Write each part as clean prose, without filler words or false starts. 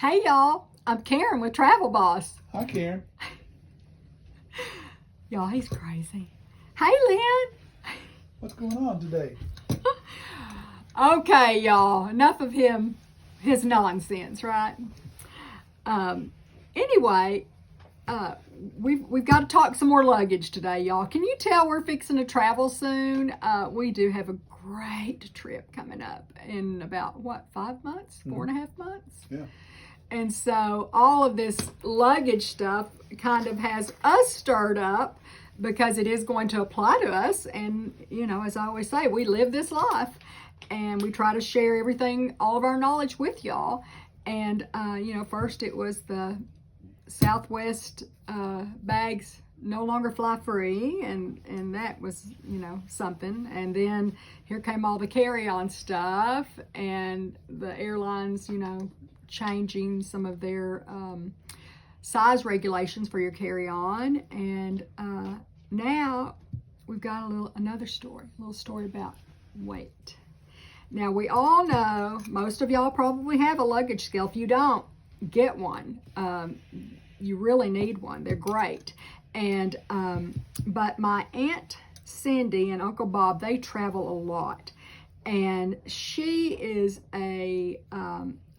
Hey y'all, I'm Karen with Travel Boss. Hi, Karen. Y'all, he's crazy. Hey Lynn. What's going on today? Okay, y'all, enough of his nonsense, right? Anyway, we've got to talk some more luggage today, y'all. Can you tell we're fixing to travel soon? We do have a great trip coming up in about, 5 months? 4.5 months? Yeah. And so all of this luggage stuff kind of has us stirred up because it is going to apply to us. And, you know, as I always say, we live this life and we try to share everything, all of our knowledge with y'all. And, first it was the Southwest bags no longer fly free, and that was, something. And then here came all the carry-on stuff and the airlines, changing some of their size regulations for your carry-on. And now we've got a little story about weight. Now we all know, most of y'all probably have a luggage scale. If you don't, get one. You really need one. They're great. And but my Aunt Cindy and Uncle Bob, they travel a lot, and she is a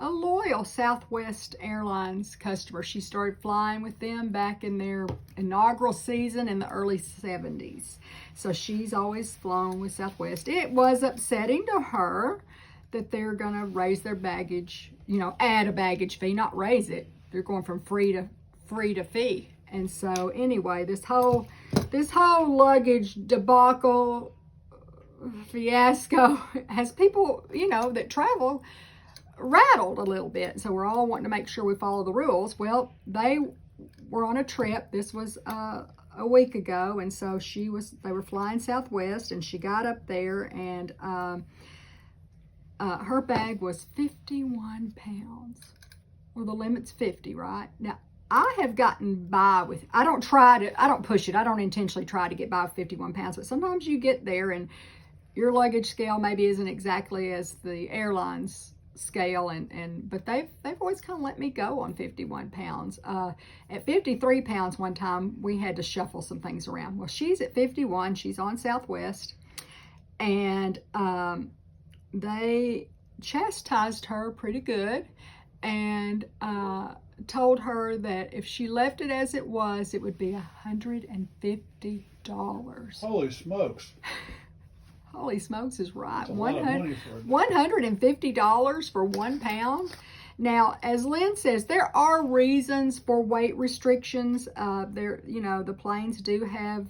loyal Southwest Airlines customer. She started flying with them back in their inaugural season in the early 70s. So she's always flown with Southwest. It was upsetting to her that they're going to raise their baggage, add a baggage fee, not raise it. They're going from free to fee. And so anyway, this whole luggage debacle fiasco has people, that travel rattled a little bit. So we're all wanting to make sure we follow the rules. Well, they were on a trip. This was a week ago, and so they were flying Southwest, and she got up there, and her bag was 51 pounds. Well, the limit's 50, right? Now, I have gotten by with, I don't push it. I don't intentionally try to get by with 51 pounds, but sometimes you get there and your luggage scale maybe isn't exactly as the airline's scale, but they've always kind of let me go on 51 pounds. At 53 pounds one time, we had to shuffle some things around. Well, she's at 51, she's on Southwest, and they chastised her pretty good and told her that if she left it as it was, it would be $150. Holy smokes. Holy smokes is right. That's a lot of money for it. $150 for 1 pound. Now, as Lynn says, there are reasons for weight restrictions. The planes do have,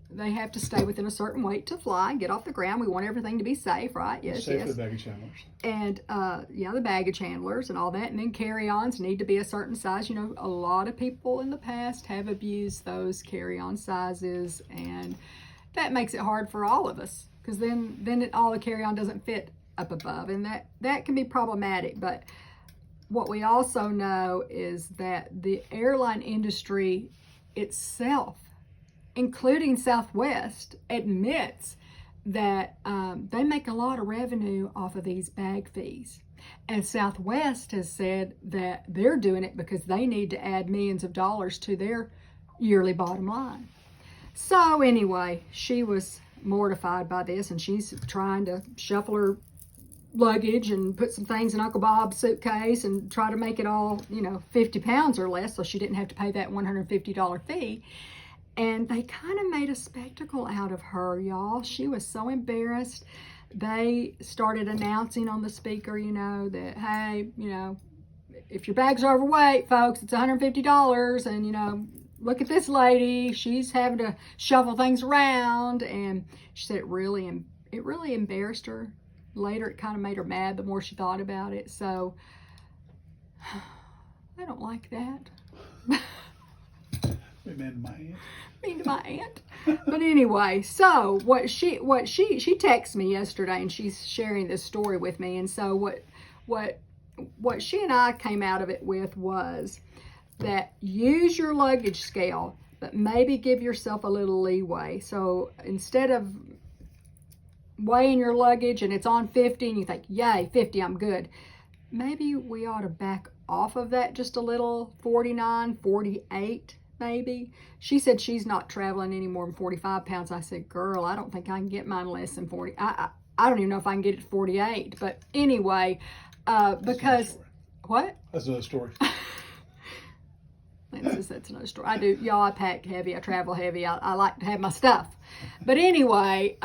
they have to stay within a certain weight to fly and get off the ground. We want everything to be safe, right? Yes, safe yes. for the baggage handlers. And, the baggage handlers and all that. And then carry-ons need to be a certain size. A lot of people in the past have abused those carry-on sizes, and that makes it hard for all of us, because then all the carry-on doesn't fit up above, and that can be problematic. But what we also know is that the airline industry itself, including Southwest, admits that they make a lot of revenue off of these bag fees. And Southwest has said that they're doing it because they need to add millions of dollars to their yearly bottom line. So anyway, she was mortified by this, and she's trying to shuffle her luggage and put some things in Uncle Bob's suitcase and try to make it all, 50 pounds or less, so she didn't have to pay that $150 fee. And they kind of made a spectacle out of her, y'all. She was so embarrassed. They started announcing on the speaker, that, hey, if your bag's overweight, folks, it's $150, and, look at this lady. She's having to shuffle things around. And she said it really embarrassed her. Later, it kind of made her mad the more she thought about it. So, I don't like that. Mean to my aunt. But anyway, so what she texted me yesterday, and she's sharing this story with me. And so what she and I came out of it with was that use your luggage scale, but maybe give yourself a little leeway. So instead of weighing your luggage and it's on 50 and you think, yay, 50, I'm good, maybe we ought to back off of that just a little. 49, 48 maybe. She said she's not traveling any more than 45 pounds. I said, girl, I don't think I can get mine less than 40. I don't even know if I can get it to 48. But anyway, because, what? That's another story. That's another story. I do, y'all, I pack heavy, I travel heavy, I like to have my stuff. But anyway,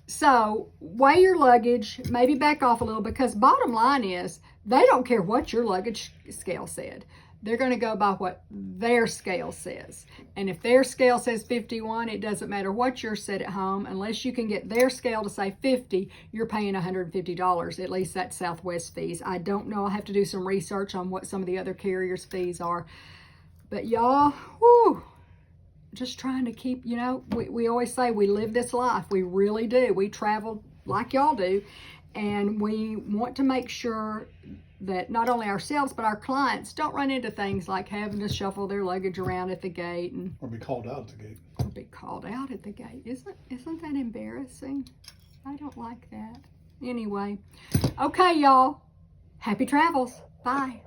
so weigh your luggage, maybe back off a little, because bottom line is, they don't care what your luggage scale said. They're going to go by what their scale says. And if their scale says 51, it doesn't matter what yours said at home. Unless you can get their scale to say 50, you're paying $150. At least that's Southwest fees. I don't know. I'll have to do some research on what some of the other carriers' fees are. But y'all, whoo, just trying to keep, you know, we always say we live this life. We really do. We travel like y'all do. And we want to make sure that not only ourselves, but our clients don't run into things like having to shuffle their luggage around at the gate. Or be called out at the gate. Or be called out at the gate. Isn't that embarrassing? I don't like that. Anyway, okay, y'all. Happy travels. Bye.